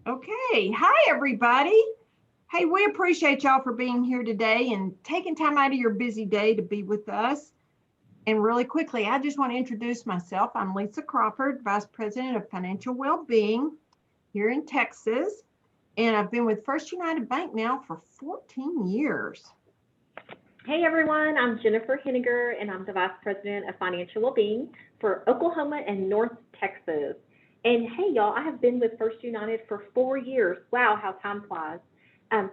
Okay. Hi, everybody. Hey, we appreciate y'all for being here today and taking time out of your busy day to be with us. And really quickly, I just want to introduce myself. I'm Lisa Crawford, Vice President of Financial Wellbeing here in Texas. And I've been with First United Bank now for 14 years. Hey everyone, I'm Jennifer Henniger and I'm the Vice President of Financial Wellbeing for Oklahoma and North Texas. And hey y'all, I have been with First United for 4 years. Wow, how time flies.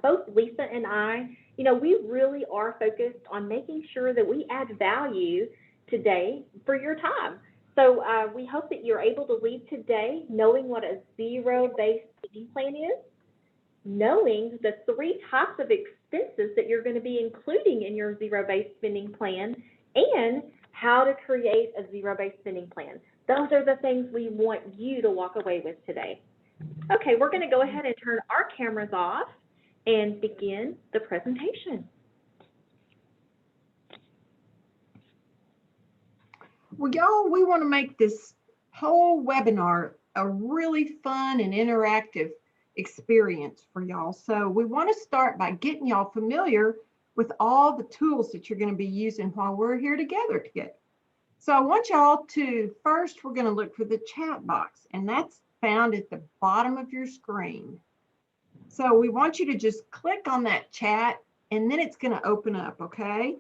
Both Lisa and I, we really are focused on making sure that we add value today for your time. So we hope that you're able to leave today knowing what a zero-based spending plan is, knowing the three types of expenses that you're going to be including in your zero-based spending plan, and how to create a zero-based spending plan. Those are the things we want you to walk away with today. Okay, we're going to go ahead and turn our cameras off and begin the presentation. Well, y'all, we want to make this whole webinar a really fun and interactive experience for y'all. So we want to start by getting y'all familiar with all the tools that you're going to be using while we're here together. So I want y'all to, first, we're going to look for the chat box, and that's found at the bottom of your screen. So we want you to just click on that chat, and then it's going to open up, okay?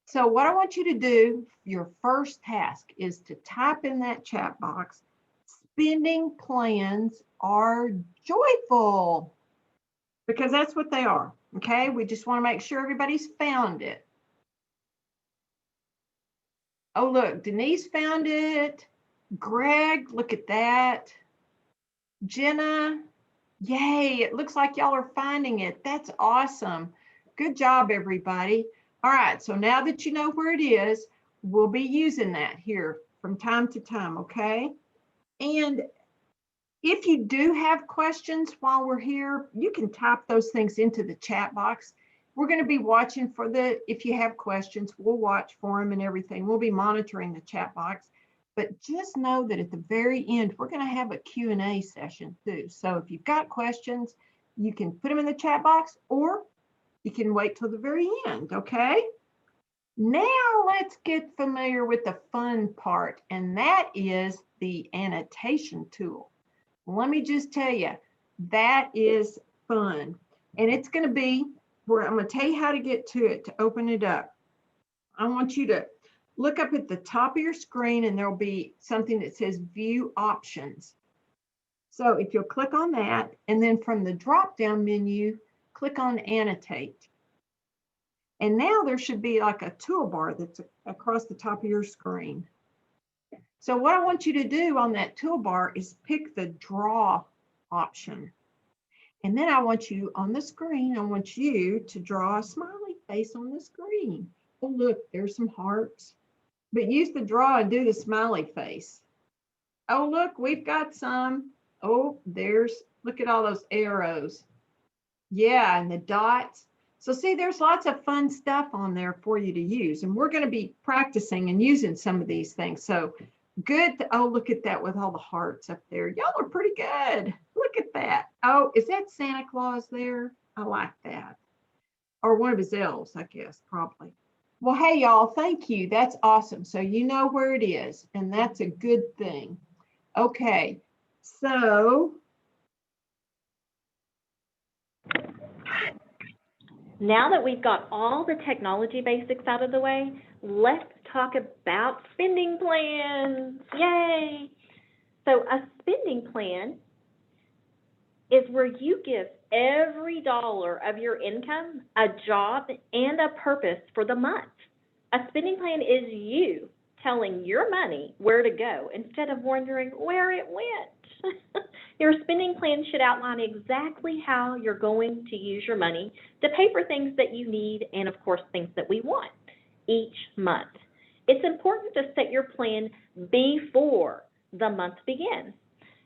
So what I want you to do, your first task, is to type in that chat box, spending plans are joyful, because that's what they are, okay? We just want to make sure everybody's found it. Oh, look, Denise found it. Greg, look at that. Jenna, yay, it looks like y'all are finding it. That's awesome. Good job, everybody. All right, so now that you know where it is, we'll be using that here from time to time, okay? And if you do have questions while we're here, you can type those things into the chat box. We're going to be watching for if you have questions, we'll watch for them and everything. We'll be monitoring the chat box. But just know that at the very end, we're going to have a Q&A session too. So if you've got questions, you can put them in the chat box, or you can wait till the very end, okay? Now let's get familiar with the fun part, and that is the annotation tool. Let me just tell you, that is fun. And it's going to be where I'm going to tell you how to get to it, to open it up. I want you to look up at the top of your screen, and there'll be something that says View Options. So if you'll click on that, and then from the drop-down menu, click on Annotate. And now there should be like a toolbar that's across the top of your screen. So what I want you to do on that toolbar is pick the Draw option. And then I want you on the screen, I want you to draw a smiley face on the screen. Oh, look, there's some hearts. But use the draw and do the smiley face. Oh, look, we've got some. Oh, look at all those arrows. Yeah, and the dots. So see, there's lots of fun stuff on there for you to use. And we're going to be practicing and using some of these things. So good. Oh, look at that with all the hearts up there. Y'all are pretty good. Look at that. Oh, is that Santa Claus there? I like that. Or one of his elves, I guess, probably. Well, hey, y'all, thank you. That's awesome. So you know where it is, and that's a good thing. Okay, so. Now that we've got all the technology basics out of the way, let's talk about spending plans. Yay! So a spending plan is where you give every dollar of your income a job and a purpose for the month. A spending plan is you telling your money where to go instead of wondering where it went. Your spending plan should outline exactly how you're going to use your money to pay for things that you need and, of course, things that we want each month. It's important to set your plan before the month begins.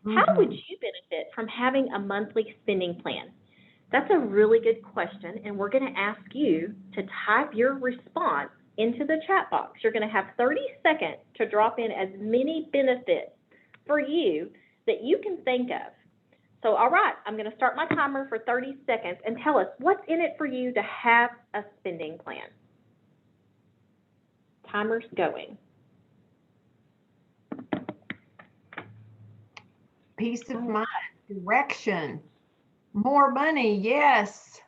How would you benefit from having a monthly spending plan? That's a really good question, and we're going to ask you to type your response into the chat box. You're going to have 30 seconds to drop in as many benefits for you that you can think of. So, all right, I'm going to start my timer for 30 seconds and tell us what's in it for you to have a spending plan. Timer's going. Peace of mind, direction, more money, yes.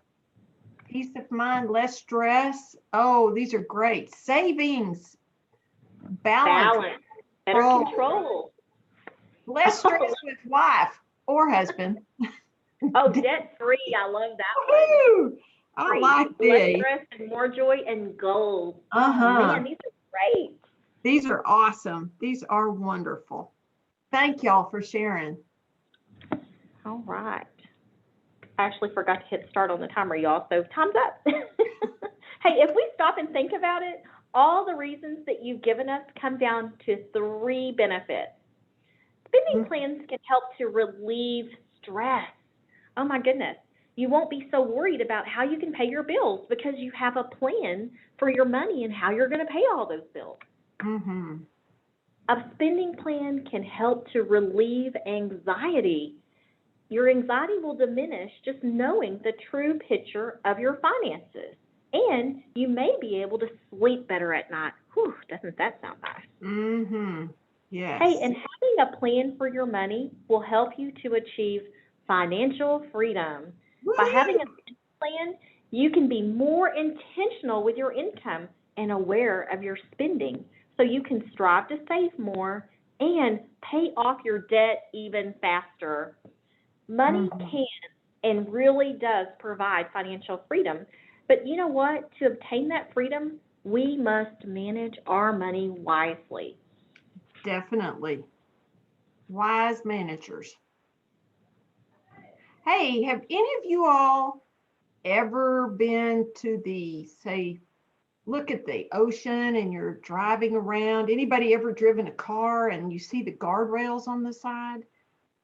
Peace of mind, less stress. Oh, these are great. Savings, balance, Better control. less stress with wife or husband. Oh, debt-free. I love that one. Woo-hoo! I Free. like Less these. stress and more joy and goals. Uh-huh. Oh, man, these are great. These are awesome. These are wonderful. Thank y'all for sharing. All right. I actually forgot to hit start on the timer, y'all, so time's up. Hey, if we stop and think about it, all the reasons that you've given us come down to 3 benefits. Spending plans can help to relieve stress. Oh my goodness. You won't be so worried about how you can pay your bills because you have a plan for your money and how you're going to pay all those bills. Mm-hmm. A spending plan can help to relieve anxiety. Your anxiety will diminish just knowing the true picture of your finances. And you may be able to sleep better at night. Whew, doesn't that sound nice? Mm-hmm. Yes. Hey, and having a plan for your money will help you to achieve financial freedom. By having a plan, you can be more intentional with your income and aware of your spending. So you can strive to save more and pay off your debt even faster. Money can and really does provide financial freedom. But you know what? To obtain that freedom, we must manage our money wisely. Definitely. Wise managers. Hey, have any of you all ever been to say, look at the ocean and you're driving around? Anybody ever driven a car and you see the guardrails on the side?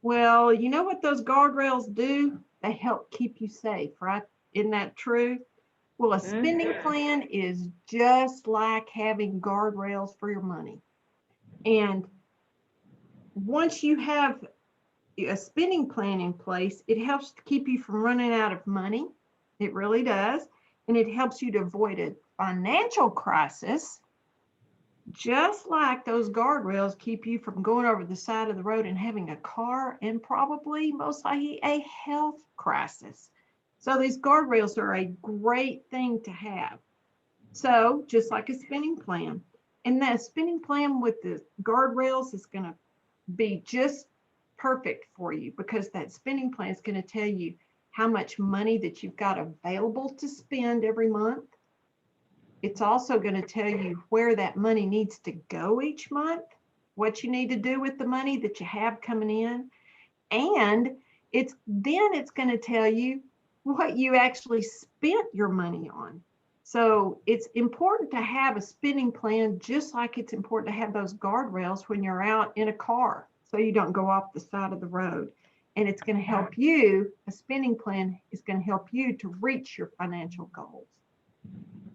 Well, you know what those guardrails do? They help keep you safe, right? Isn't that true? Well, a spending plan is just like having guardrails for your money. And once you have a spending plan in place, it helps to keep you from running out of money. It really does. And it helps you to avoid a financial crisis, just like those guardrails keep you from going over the side of the road and having a car and probably most likely a health crisis. So these guardrails are a great thing to have. So just like a spending plan. And that spending plan with the guardrails is going to be just perfect for you because that spending plan is going to tell you how much money that you've got available to spend every month. It's also going to tell you where that money needs to go each month, what you need to do with the money that you have coming in. And it's going to tell you what you actually spent your money on. So it's important to have a spending plan, just like it's important to have those guardrails when you're out in a car so you don't go off the side of the road. And it's going to help you, a spending plan is going to help you to reach your financial goals.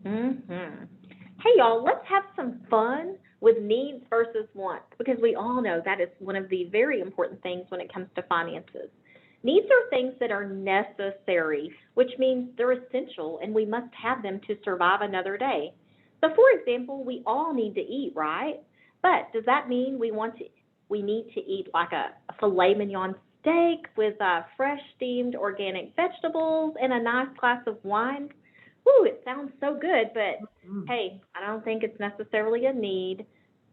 Hey, y'all, let's have some fun with needs versus wants because we all know that is one of the very important things when it comes to finances. Needs are things that are necessary, which means they're essential and we must have them to survive another day. So, for example, we all need to eat, right? But does that mean we need to eat like a filet mignon steak with fresh steamed organic vegetables and a nice glass of wine? Woo, it sounds so good, but hey, I don't think it's necessarily a need,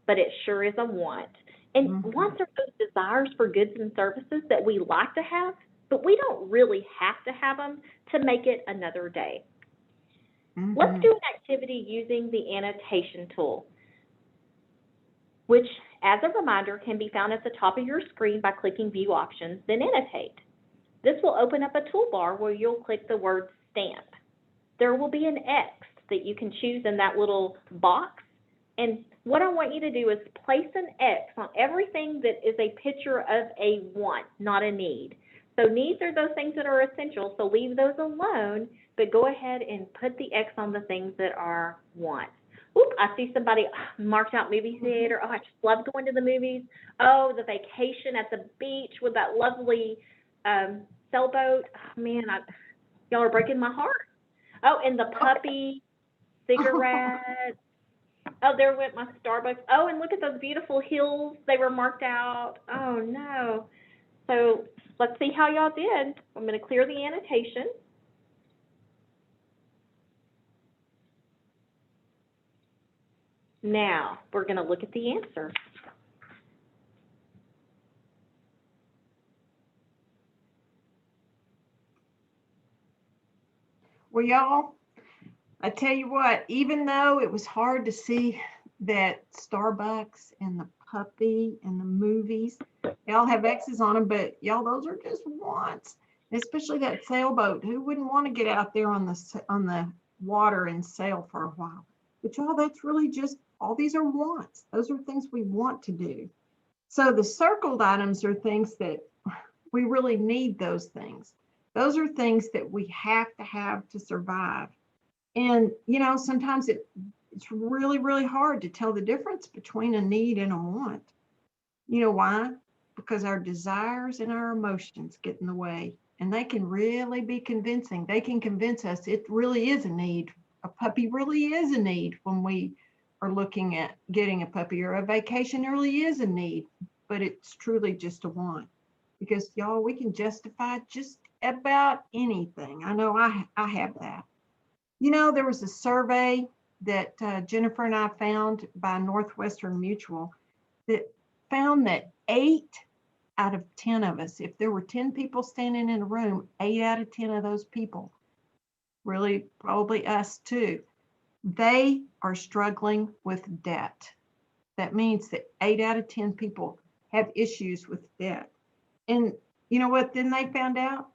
but it sure is a want. And wants are those desires for goods and services that we like to have, but we don't really have to have them to make it another day. Let's do an activity using the annotation tool, which, as a reminder, can be found at the top of your screen by clicking View Options, then Annotate. This will open up a toolbar where you'll click the word Stamp. There will be an X that you can choose in that little box. And what I want you to do is place an X on everything that is a picture of a want, not a need. So needs are those things that are essential, so leave those alone, but go ahead and put the X on the things that are wants. Oop, I see somebody marked out movie theater. Oh, I just love going to the movies. Oh, the vacation at the beach with that lovely sailboat. Oh, man, y'all are breaking my heart. Oh, and the puppy, cigarettes. Oh, there went my Starbucks. Oh, and look at those beautiful hills. They were marked out. Oh, no. So let's see how y'all did. I'm going to clear the annotation. Now, we're going to look at the answer. Well, y'all, I tell you what, even though it was hard to see that Starbucks and the puppy and the movies, they all have X's on them, but y'all, those are just wants. Especially that sailboat. Who wouldn't want to get out there on the water and sail for a while? But y'all, that's really just all these are wants. Those are things we want to do. So the circled items are things that we really need those things. Those are things that we have to survive. And, sometimes it's really, really hard to tell the difference between a need and a want. You know why? Because our desires and our emotions get in the way, and they can really be convincing. They can convince us it really is a need. A puppy really is a need when we are looking at getting a puppy, or a vacation really is a need, but it's truly just a want. Because y'all, we can justify just about anything. I know I have that. There was a survey that Jennifer and I found by Northwestern Mutual that found that 8 out of 10 of us, if there were 10 people standing in a room, 8 out of 10 of those people, really probably us too, they are struggling with debt. That means that 8 out of 10 people have issues with debt. And you know what? Then they found out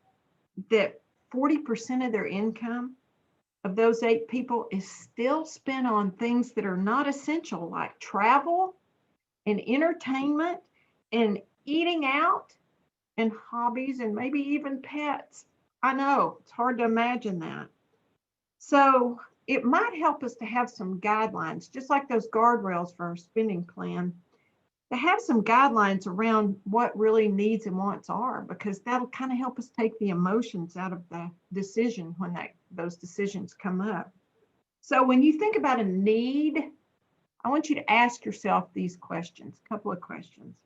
that 40% of their income of those 8 people is still spent on things that are not essential, like travel and entertainment and eating out and hobbies and maybe even pets. I know it's hard to imagine that. So it might help us to have some guidelines, just like those guardrails for our spending plan, to have some guidelines around what really needs and wants are, because that'll kind of help us take the emotions out of the decision when those decisions come up. So when you think about a need, I want you to ask yourself these questions, a couple of questions.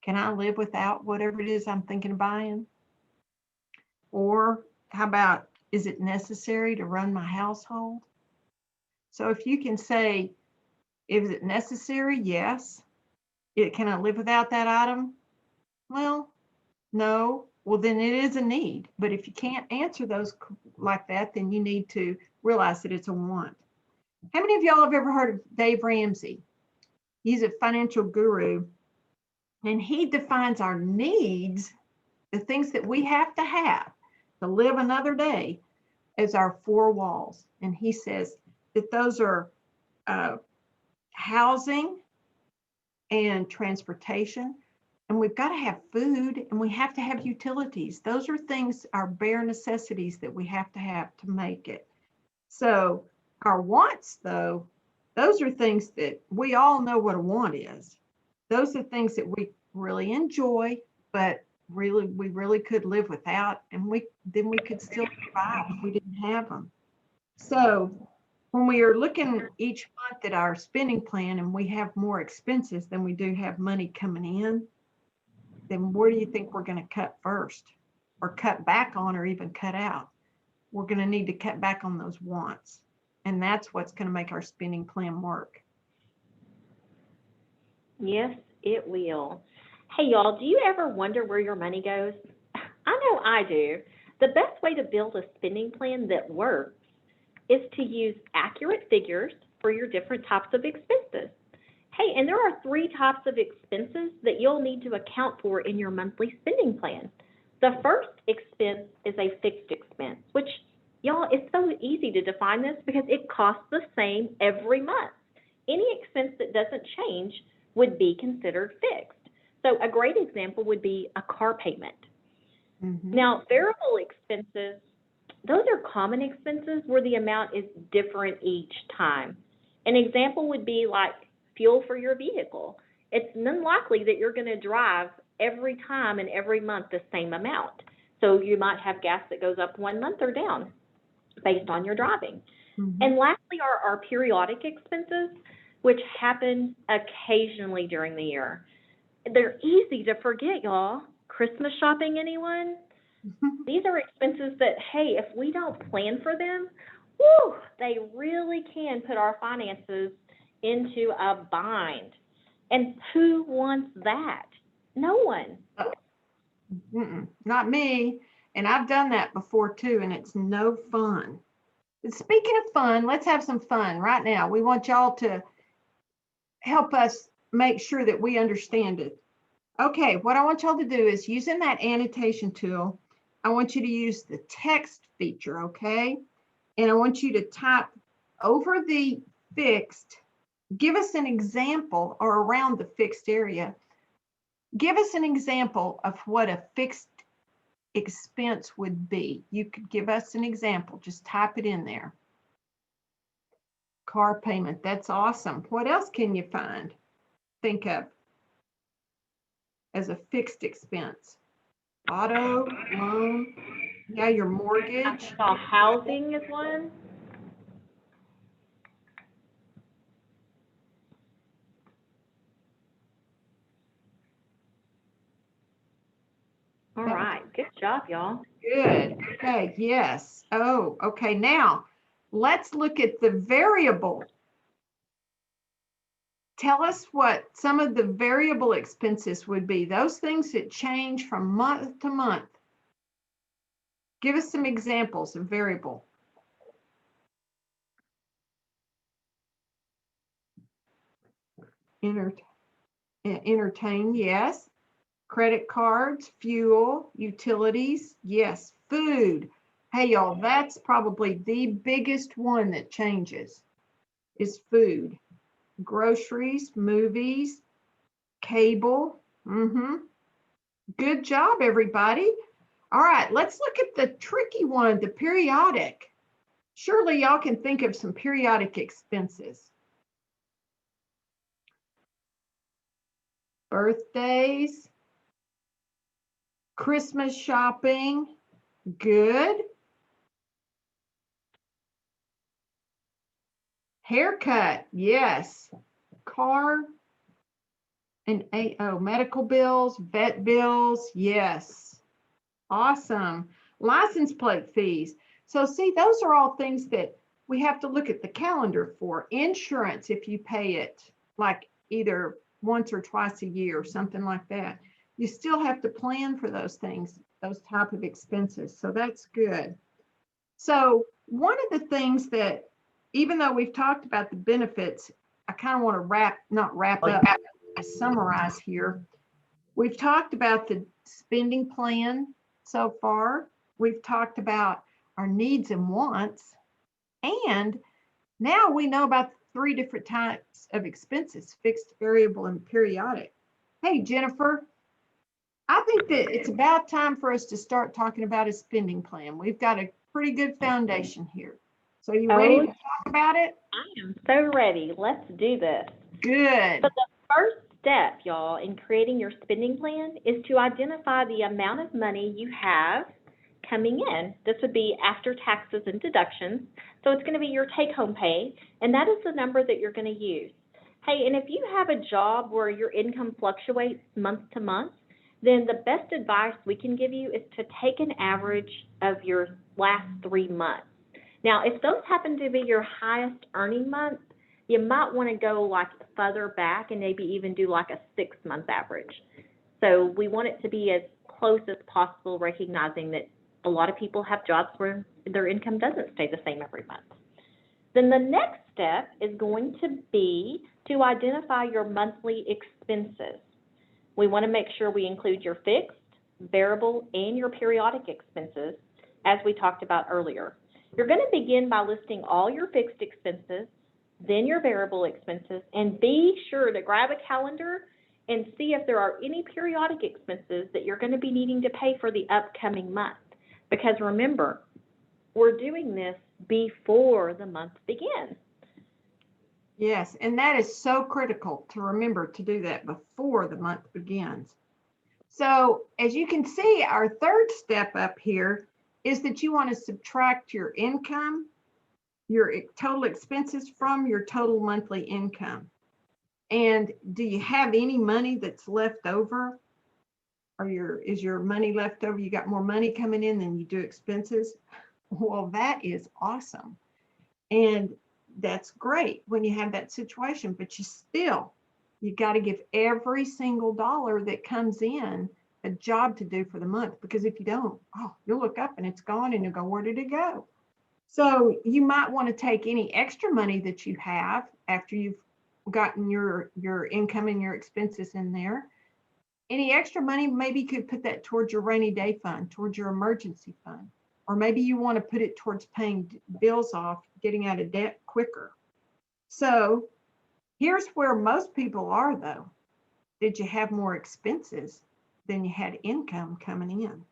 Can I live without whatever it is I'm thinking of buying? Or how about, is it necessary to run my household? So if you can say, is it necessary? Yes. Can I live without that item? Well, no. Well, then it is a need. But if you can't answer those like that, then you need to realize that it's a want. How many of y'all have ever heard of Dave Ramsey? He's a financial guru, and he defines our needs, the things that we have to live another day, as our 4 walls. And he says that those are housing and transportation, and we've got to have food, and we have to have utilities. Those are things, our bare necessities that we have to make it. So our wants, though, those are things that we all know what a want is. Those are things that we really enjoy, but we really could live without, and then we could still survive if we didn't have them. So when we are looking each month at our spending plan and we have more expenses than we do have money coming in, then where do you think we're going to cut first, or cut back on, or even cut out? We're going to need to cut back on those wants. And that's what's going to make our spending plan work. Yes, it will. Hey, y'all, do you ever wonder where your money goes? I know I do. The best way to build a spending plan that works is to use accurate figures for your different types of expenses. Hey, and there are 3 types of expenses that you'll need to account for in your monthly spending plan. The first expense is a fixed expense, which, y'all, it's so easy to define this because it costs the same every month. Any expense that doesn't change would be considered fixed. So a great example would be a car payment. Mm-hmm. Now, variable expenses, those are common expenses where the amount is different each time. An example would be like fuel for your vehicle. It's unlikely that you're going to drive every time and every month the same amount. So you might have gas that goes up 1 month or down based on your driving. Mhm. And lastly are our periodic expenses, which happen occasionally during the year. They're easy to forget, y'all. Christmas shopping, anyone? These are expenses that, hey, if we don't plan for them, whew, they really can put our finances into a bind. And who wants that? No one. Not me. And I've done that before too, and it's no fun. But speaking of fun, let's have some fun right now. We want y'all to help us make sure that we understand it. Okay, what I want y'all to do is using that annotation tool, I want you to use the text feature, okay? And I want you to type over the fixed, give us an example, or around the fixed area. Give us an example of what a fixed expense would be. You could give us an example, just type it in there. Car payment, that's awesome. What else can you think of as a fixed expense? Auto, loan, yeah, your I mortgage. saw housing is one. All right, good job, y'all. Good. Okay, yes. Oh, okay. Now let's look at the variable. Tell us what some of the variable expenses would be, those things that change from month to month. Give us some examples of variable. Entertain, yes. Credit cards, fuel, utilities, yes. Food. Hey, y'all, that's probably the biggest one that changes is food. Groceries, movies, cable. Good job, everybody. All right, let's look at the tricky one, the periodic. Surely y'all can think of some periodic expenses. Birthdays, Christmas shopping, good. Haircut, yes. Car and medical bills, vet bills, yes. Awesome. License plate fees. So see, those are all things that we have to look at the calendar for. Insurance, if you pay it like either once or twice a year or something like that, you still have to plan for those things, those type of expenses. So that's good. So one of the things that, even though we've talked about the benefits, I kind of want to not wrap up, I summarize here. We've talked about the spending plan so far. We've talked about our needs and wants. And now we know about 3 different types of expenses, fixed, variable, and periodic. Hey, Jennifer, I think that it's about time for us to start talking about a spending plan. We've got a pretty good foundation here. So you ready to talk about it? I am so ready. Let's do this. Good. So the first step, y'all, in creating your spending plan is to identify the amount of money you have coming in. This would be after taxes and deductions. So it's going to be your take-home pay, and that is the number that you're going to use. Hey, and if you have a job where your income fluctuates month to month, then the best advice we can give you is to take an average of your last 3 months. Now, if those happen to be your highest earning months, you might want to go like further back and maybe even do like a 6-month average. So we want it to be as close as possible, recognizing that a lot of people have jobs where their income doesn't stay the same every month. Then the next step is going to be to identify your monthly expenses. We want to make sure we include your fixed, variable, and your periodic expenses, as we talked about earlier. You're going to begin by listing all your fixed expenses, then your variable expenses, and be sure to grab a calendar and see if there are any periodic expenses that you're going to be needing to pay for the upcoming month. Because remember, we're doing this before the month begins. Yes, and that is so critical to remember to do that before the month begins. So as you can see, our third step up here is that you want to subtract your income, your total expenses from your total monthly income. And do you have any money that's left over? Or is your money left over? You got more money coming in than you do expenses? Well, that is awesome. And that's great when you have that situation, but you got to give every single dollar that comes in a job to do for the month, because if you don't, you'll look up and it's gone and you'll go, where did it go? So you might want to take any extra money that you have after you've gotten your income and your expenses in there. Any extra money, maybe you could put that towards your rainy day fund, towards your emergency fund, or maybe you want to put it towards paying bills off, getting out of debt quicker. So here's where most people are though. Did you have more expenses than you had income coming in?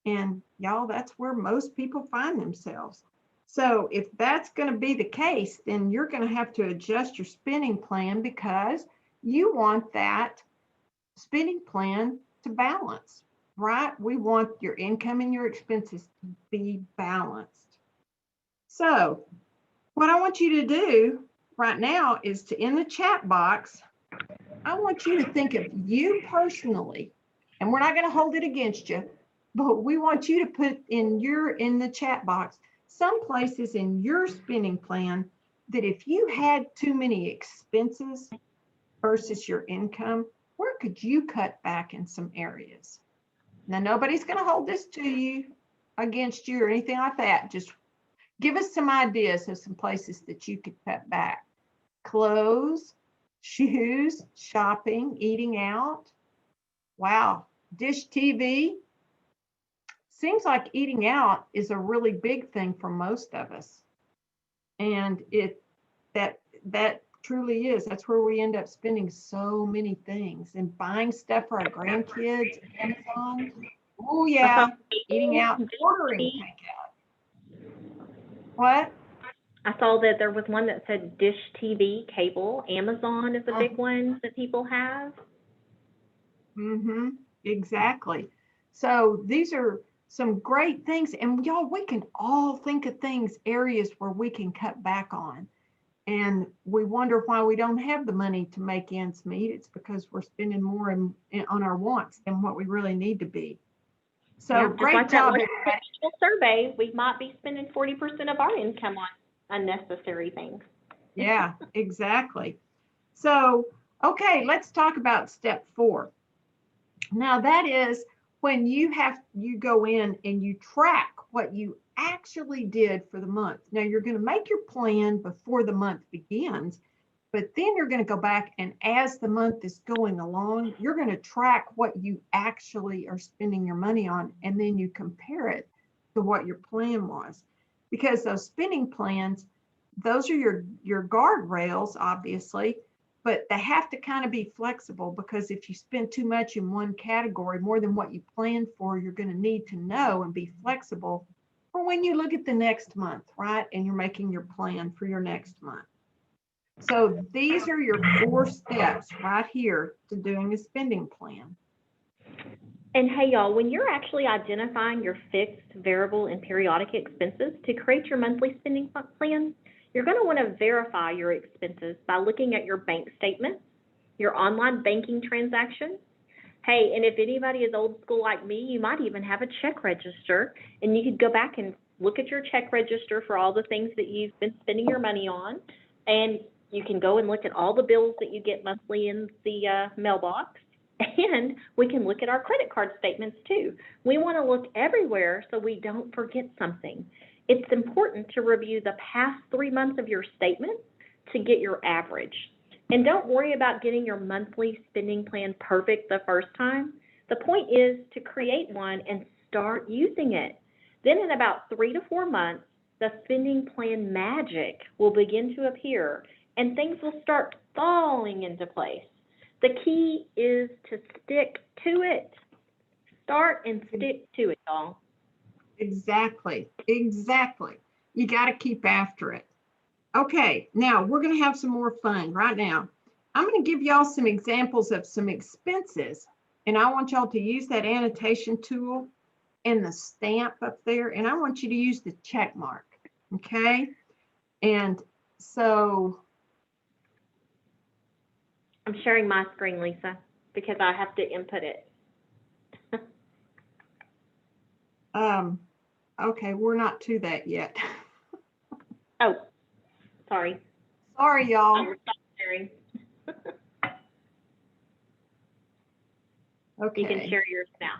And y'all, that's where most people find themselves. So if that's going to be the case, then you're going to have to adjust your spending plan, because you want that spending plan to balance, right? We want your income and your expenses to be balanced. So what I want you to do right now is to, in the chat box, I want you to think of you personally, and we're not going to hold it against you, but we want you to put in the chat box some places in your spending plan that if you had too many expenses versus your income, where could you cut back in some areas? Now, nobody's going to hold this to you against you or anything like that. Just give us some ideas of some places that you could cut back. Clothes, shoes, shopping, eating out. Wow, dish TV. Seems like eating out is a really big thing for most of us. And that truly is. That's where we end up spending so many things and buying stuff for our grandkids, Amazon. Oh yeah, eating out, ordering takeout. What? I saw that there was one that said Dish TV cable. Amazon is a big one that people have. Mm-hmm. Exactly. So these are some great things. And y'all, we can all think of areas where we can cut back on. And we wonder why we don't have the money to make ends meet. It's because we're spending more on our wants than what we really need to be. So yeah, great like job. That survey, we might be spending 40% of our income on unnecessary things. Yeah, exactly. So, okay, let's talk about step 4. Now that is when you go in and you track what you actually did for the month. Now you're going to make your plan before the month begins, but then you're going to go back and as the month is going along, you're going to track what you actually are spending your money on, and then you compare it to what your plan was. Because those spending plans, those are your guardrails, obviously, but they have to kind of be flexible, because if you spend too much in one category, more than what you planned for, you're going to need to know and be flexible for when you look at the next month, right? And you're making your plan for your next month. So these are your 4 steps right here to doing a spending plan. And hey, y'all, when you're actually identifying your fixed, variable, and periodic expenses to create your monthly spending plan, you're going to want to verify your expenses by looking at your bank statements, your online banking transactions. Hey, and if anybody is old school like me, you might even have a check register, and you could go back and look at your check register for all the things that you've been spending your money on, and you can go and look at all the bills that you get monthly in the mailbox, and we can look at our credit card statements too. We want to look everywhere so we don't forget something. It's important to review the past 3 months of your statement to get your average. And don't worry about getting your monthly spending plan perfect the first time. The point is to create one and start using it. Then in about 3 to 4 months, the spending plan magic will begin to appear and things will start falling into place. The key is to stick to it. Start and stick to it, y'all. Exactly. You got to keep after it. Okay, now we're going to have some more fun right now. I'm going to give y'all some examples of some expenses, And I want y'all to use that annotation tool and the stamp up there. And I want you to use the check mark. Okay. And so. I'm sharing my screen, Lisa, because I have to input it. Okay, we're not to that yet. Oh, sorry. Sorry, y'all. I'll stop sharing. Okay. You can share yours now.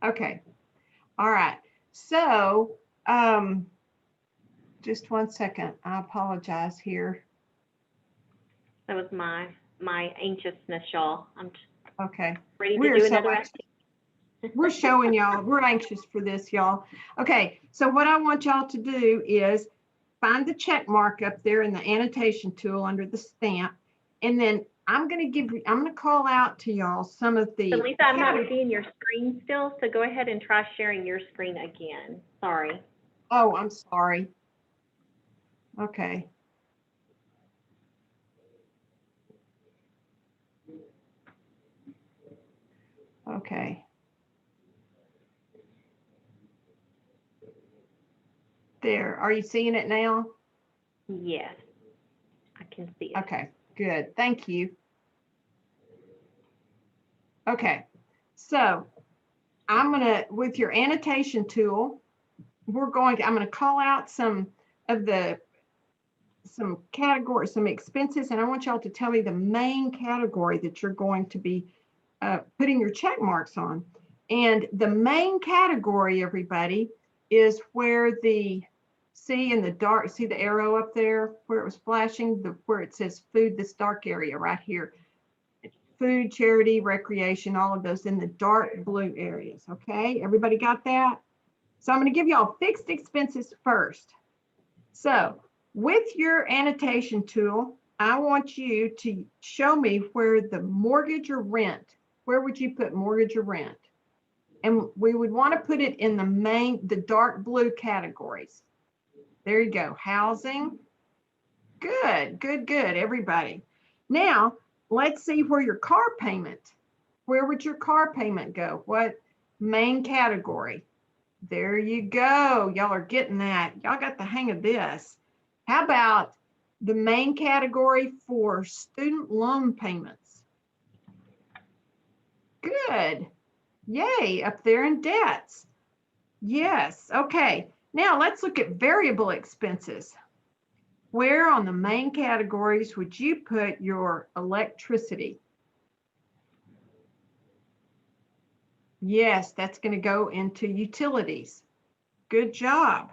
Okay. All right. So, just 1 second. I apologize here. That was my anxiousness, y'all. I'm Okay. ready to We're do so another anxious. activity. We're showing y'all, we're anxious for this, y'all. Okay, so what I want y'all to do is find the check mark up there in the annotation tool under the stamp. And then I'm going to call out to y'all some of the. So Lisa, I'm not seeing your screen still, so go ahead and try sharing your screen again. Sorry. Oh, I'm sorry. Okay. Okay. There, are you seeing it now? Yes, I can see it. Okay, good. Thank you. Okay, so I'm gonna, with your annotation tool, I'm gonna call out some categories, some expenses, and I want y'all to tell me the main category that you're going to be putting your check marks on. And the main category, everybody, is where see in the dark, see the arrow up there where it was flashing, where it says food, this dark area right here. Food, charity, recreation, all of those in the dark blue areas. Okay, everybody got that? So I'm going to give y'all fixed expenses first. So with your annotation tool, I want you to show me where the mortgage or rent, where would you put mortgage or rent? And we would want to put it in the dark blue categories. There you go. Housing. Good, good, good, everybody. Now, let's see where your car payment, where would your car payment go? What main category? There you go. Y'all are getting that. Y'all got the hang of this. How about the main category for student loan payments? Good. Yay, up there in debts. Yes, okay. Now let's look at variable expenses. Where on the main categories would you put your electricity? Yes, that's going to go into utilities. Good job.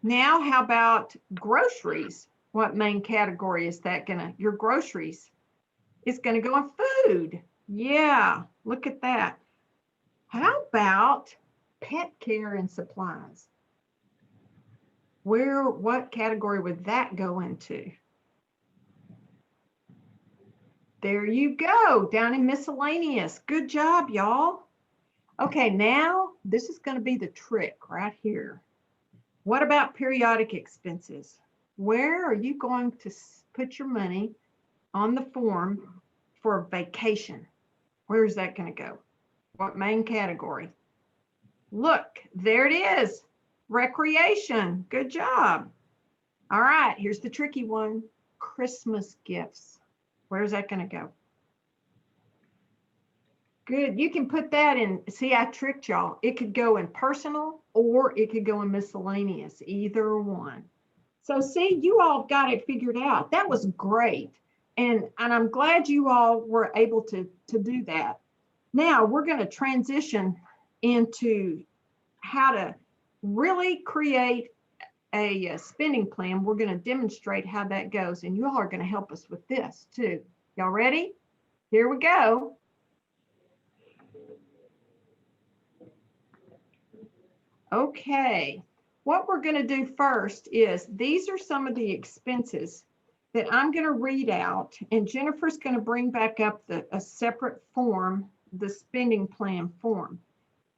Now, how about groceries? What main category is that your groceries? It's going to go in food. Yeah, look at that. How about pet care and supplies? What category would that go into? There you go, down in miscellaneous. Good job, y'all. Okay, now this is going to be the trick right here. What about periodic expenses? Where are you going to put your money on the form for vacation? Where is that going to go? What main category? Look, there it is. Recreation. Good job. All right, here's the tricky one. Christmas gifts. Where's that going to go? Good. You can put that in. See, I tricked y'all. It could go in personal or it could go in miscellaneous, either one. So see, you all got it figured out. That was great. And I'm glad you all were able to do that. Now we're going to transition into how to really create a spending plan. We're going to demonstrate how that goes, and you all are going to help us with this too. Y'all ready? Here we go. Okay, what we're going to do first is these are some of the expenses that I'm going to read out, and Jennifer's going to bring back up a separate form, the spending plan form.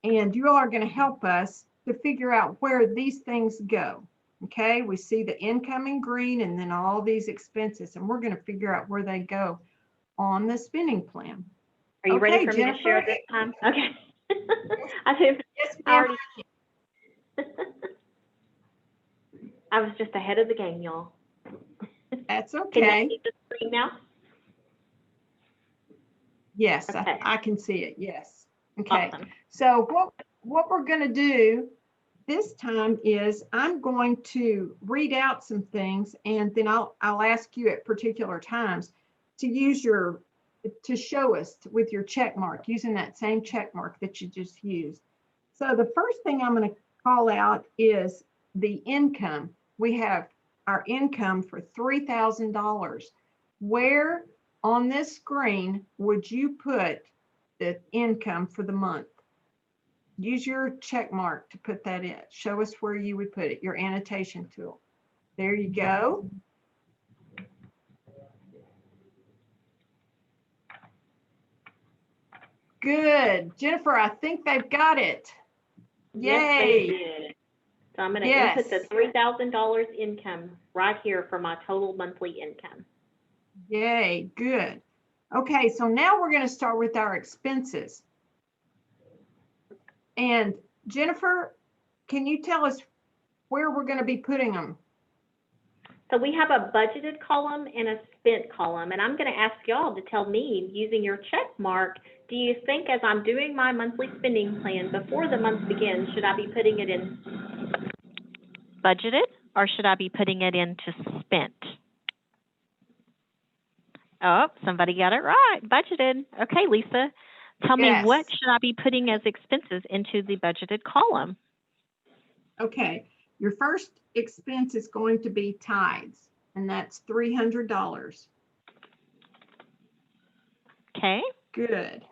And you all are going to help us to figure out where these things go. Okay, we see the income in green and then all these expenses, and we're going to figure out where they go on the spending plan. Are you ready Okay, for me to share Jennifer? this time? Okay. I think Yes, I ma'am. already, Yes, I ma'am. already, I was just ahead of the game, y'all. That's Can y'all okay. see the screen now? Yes, Okay, I can see it. Yes. Okay. awesome. So what we're going to do this time is I'm going to read out some things, and then I'll ask you at particular times to use to show us with your check mark, using that same check mark that you just used. So the first thing I'm going to call out is the income. We have our income for $3,000. Where on this screen would you put the income for the month? Use your check mark to put that in. Show us where you would put it, your annotation tool. There you go. Good. Jennifer, I think they've got it. Yes, they Yay. did. So I'm gonna Yes. input the $3,000 income right here for my total monthly income. Yay, good. Okay, so now we're going to start with our expenses. And Jennifer, can you tell us where we're going to be putting them? So we have a budgeted column and a spent column, and I'm gonna ask y'all to tell me, using your check mark, do you think as I'm doing my monthly spending plan before the month begins, should I be putting it in budgeted or should I be putting it into spent? Oh, somebody got it right, budgeted. Okay, Lisa, tell me, Yes. what should I be putting as expenses into the budgeted column? Okay, your first expense is going to be tithes, and that's $300. Okay. Good.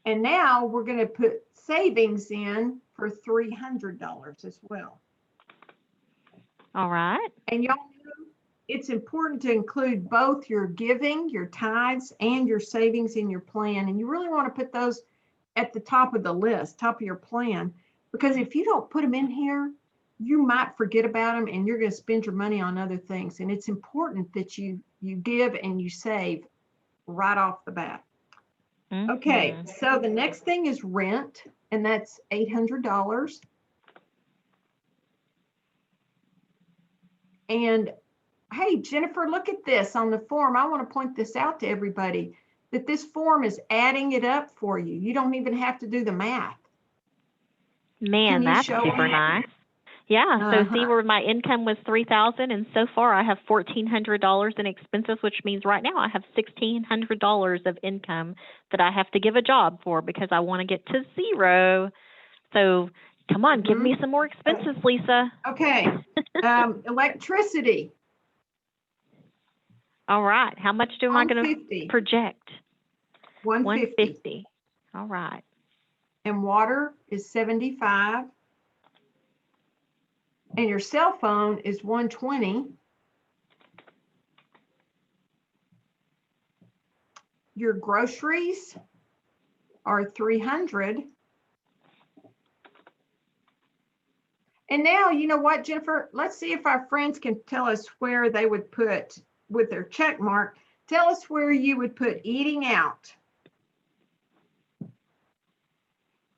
And now we're going to put savings in for $300 as well. All right. And y'all know it's important to include both your giving, your tithes, and your savings in your plan. And you really want to put those at the top of the list, top of your plan, because if you don't put them in here, you might forget about them and you're going to spend your money on other things. And it's important that you give and you save right off the bat. Okay, so the next thing is rent, and that's $800. And hey, Jennifer, look at this on the form. I want to point this out to everybody, that this form is adding it up for you. You don't even have to do the math. Man, that's super nice. Yeah, so see where my income was $3,000, and so far I have $1,400 in expenses, which means right now I have $1,600 of income that I have to give a job for because I want to get to zero. So come on, give me some more expenses, Lisa. Okay, electricity. All right, how much am I going to project? 150. All right. And water is 75. And your cell phone is 120. Your groceries are 300. And now, you know what, Jennifer? Let's see if our friends can tell us where they would put, with their check mark, tell us where you would put eating out.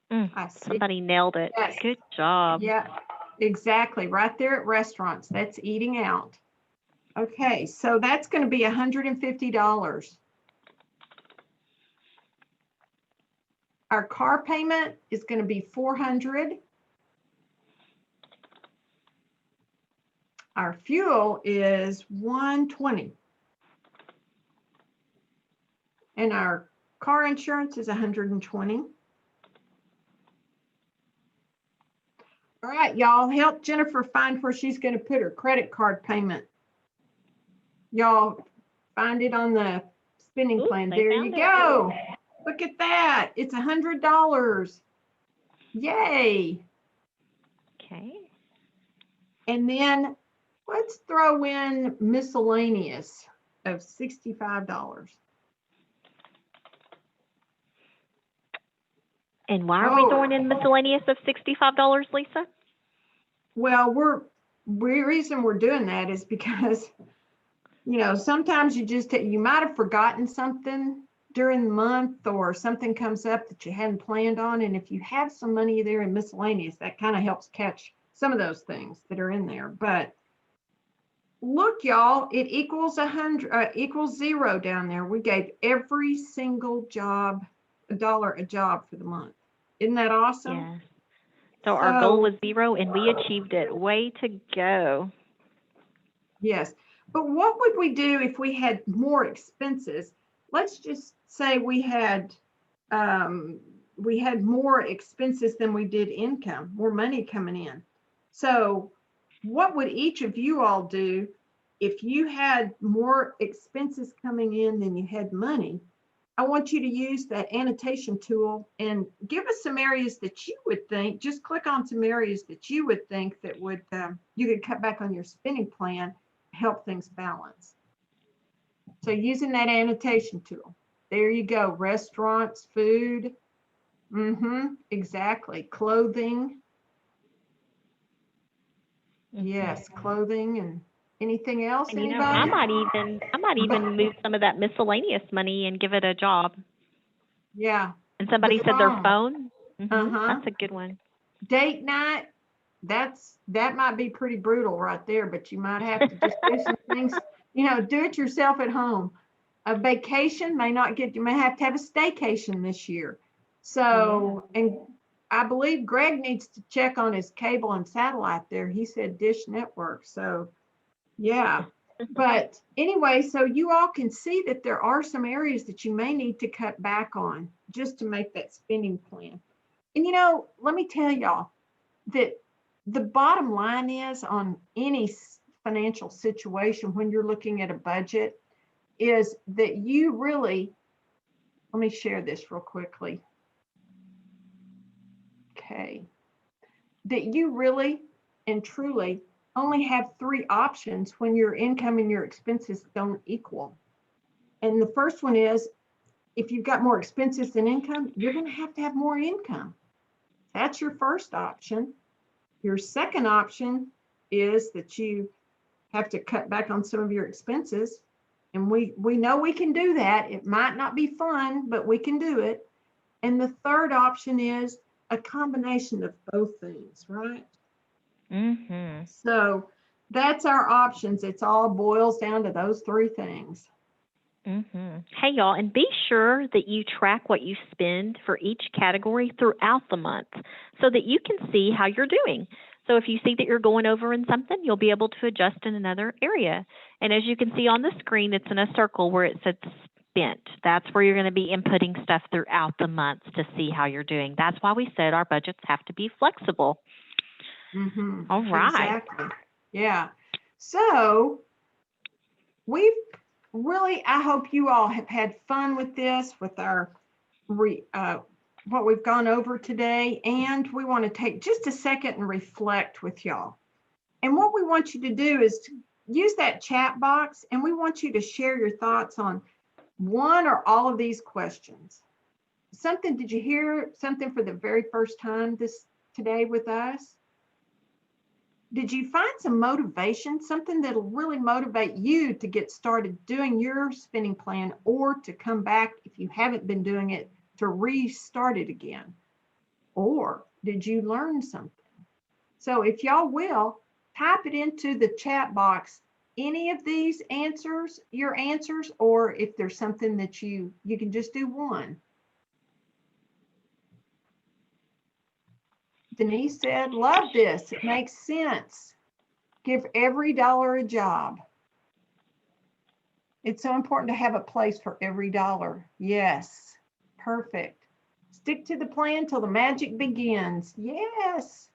I see. Somebody nailed it. Yes. Good job. Yeah, exactly. Right there at restaurants. That's eating out. Okay, so that's going to be $150. Our car payment is going to be $400. Our fuel is $120. And our car insurance is $120. All right, y'all, help Jennifer find where she's going to put her credit card payment. Y'all find it on the spending plan. There you go. Look at that. It's $100. Yay. Okay. And then let's throw in miscellaneous of $65. And why are we throwing in miscellaneous of $65, Lisa? Well, the reason we're doing that is because, you know, sometimes you might have forgotten something during the month or something comes up that you hadn't planned on. And if you have some money there in miscellaneous, that kind of helps catch some of those things that are in there. But look, y'all, it equals 100, equals 0 down there. We gave every single job $1 a job for the month. Isn't that awesome? Yes. So our goal was 0 and we achieved it. Way to go. Yes. But what would we do if we had more expenses? Let's just say we had more expenses than we did income, more money coming in. So what would each of you all do if you had more expenses coming in than you had money? I want you to use that annotation tool and give us some areas that you would think, just click on some areas that you would think that would, you could cut back on your spending plan, help things balance. So using that annotation tool, there you go. Restaurants, food, exactly. Clothing. Yes, clothing and anything else, And anybody? I might even move some of that miscellaneous money and give it a job. Yeah. And somebody said their phone. That's a good one. Date night, that might be pretty brutal right there, but you might have to just do some things, do it yourself at home. A vacation you may have to have a staycation this year. So, and I believe Greg needs to check on his cable and satellite there. He said Dish Network. So yeah, but anyway, so you all can see that there are some areas that you may need to cut back on just to make that spending plan. And let me tell y'all that the bottom line is on any financial situation when you're looking at a budget is that you really, let me share this real quickly. Okay. That you really and truly only have 3 options when your income and your expenses don't equal. And the first one is, if you've got more expenses than income, you're going to have more income. That's your first option. Your second option is that you have to cut back on some of your expenses. And we know we can do that. It might not be fun, but we can do it. And the third option is a combination of both things, right? So that's our options. It's all boils down to those 3 things. Hey, y'all, and be sure that you track what you spend for each category throughout the month so that you can see how you're doing. So if you see that you're going over in something, you'll be able to adjust in another area. And as you can see on the screen, it's in a circle where it says spent. That's where you're going to be inputting stuff throughout the month to see how you're doing. That's why we said our budgets have to be flexible. All right. Exactly. Yeah. So we've really, I hope you all have had fun with this, with our what we've gone over today. And we want to take just a second and reflect with y'all. And what we want you to do is to use that chat box, and we want you to share your thoughts on one or all of these questions. Did you hear something for the very first time today with us? Did you find some motivation, something that'll really motivate you to get started doing your spending plan, or to come back, if you haven't been doing it, to restart it again? Or did you learn something? So if y'all will, type it into the chat box, any of these answers, your answers, or if there's something that you can just do one. Denise said, love this. It makes sense. Give every dollar a job. It's so important to have a place for every dollar. Yes, perfect. Stick to the plan till the magic begins. Yes.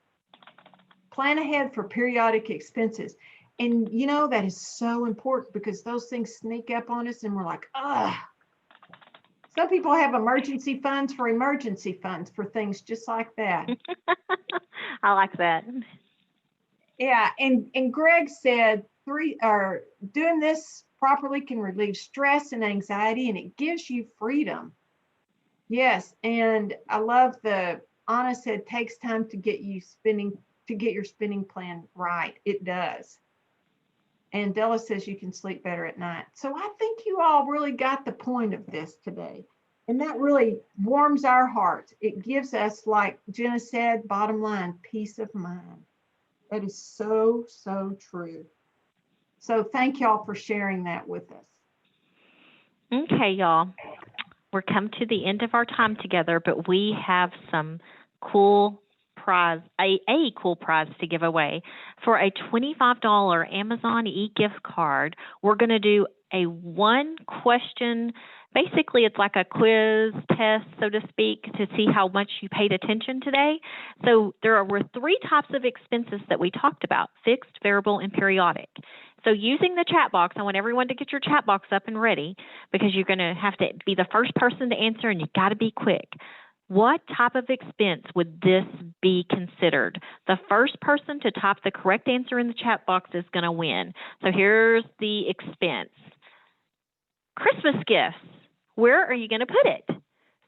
Plan ahead for periodic expenses. And that is so important because those things sneak up on us and we're like, Some people have emergency funds for things just like that. I like that. Yeah, and Greg said doing this properly can relieve stress and anxiety, and it gives you freedom. Yes, and I love Anna said takes time to get your spending plan right. It does. And Della says you can sleep better at night. So I think you all really got the point of this today. And that really warms our hearts. It gives us, like Jenna said, bottom line, peace of mind. That is so, so true. So thank y'all for sharing that with us. Okay, y'all. We're come to the end of our time together, but we have some cool prize, a cool prize to give away. For a $25 Amazon e-gift card, we're going to do a one question. Basically, it's like a quiz test, so to speak, to see how much you paid attention today. So there were 3 types of expenses that we talked about: fixed, variable, and periodic. So using the chat box, I want everyone to get your chat box up and ready, because you're going to have to be the first person to answer, and you've got to be quick. What type of expense would this be considered? The first person to type the correct answer in the chat box is going to win. So here's the expense. Christmas gifts. Where are you going to put it?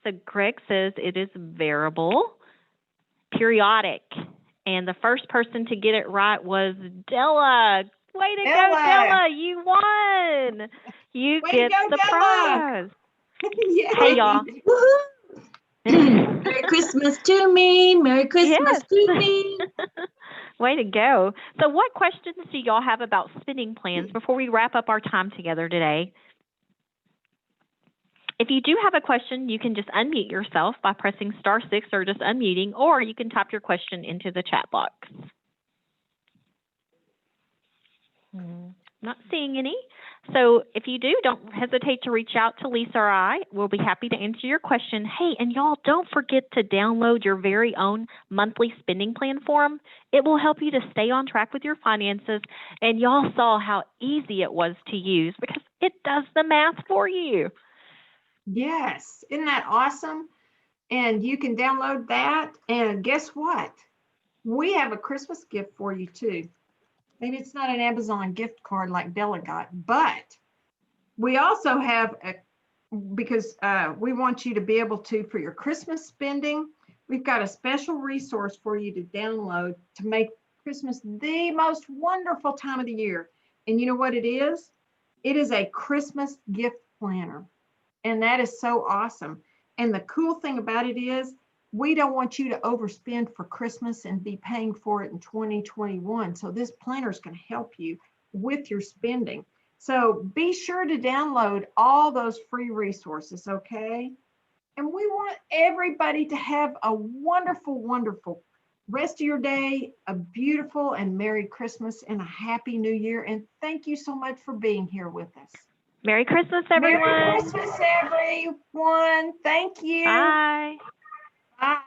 So Greg says it is variable, periodic. And the first person to get it right was Della. Way to go, Della. You won. You get the prize. Hey, y'all. Merry Christmas to me. Merry Christmas to me. Way to go. So what questions do y'all have about spending plans before we wrap up our time together today? If you do have a question, you can just unmute yourself by pressing *6 or just unmuting, or you can type your question into the chat box. Not seeing any. So if you do, don't hesitate to reach out to Lisa or I. We'll be happy to answer your question. Hey, and y'all, don't forget to download your very own monthly spending plan form. It will help you to stay on track with your finances. And y'all saw how easy it was to use, because it does the math for you. Yes, isn't that awesome? And you can download that. And guess what? We have a Christmas gift for you too. Maybe it's not an Amazon gift card like Della got, but we also have because we want you to be able to, for your Christmas spending, we've got a special resource for you to download to make Christmas the most wonderful time of the year. And you know what it is? It is a Christmas gift planner. And that is so awesome. And the cool thing about it is, we don't want you to overspend for Christmas and be paying for it in 2021. So this planner is going to help you with your spending. So be sure to download all those free resources, okay? And we want everybody to have a wonderful, wonderful rest of your day, a beautiful and Merry Christmas and a Happy New Year. And thank you so much for being here with us. Merry Christmas, everyone. Merry Christmas, everyone. Thank you. Bye. Bye.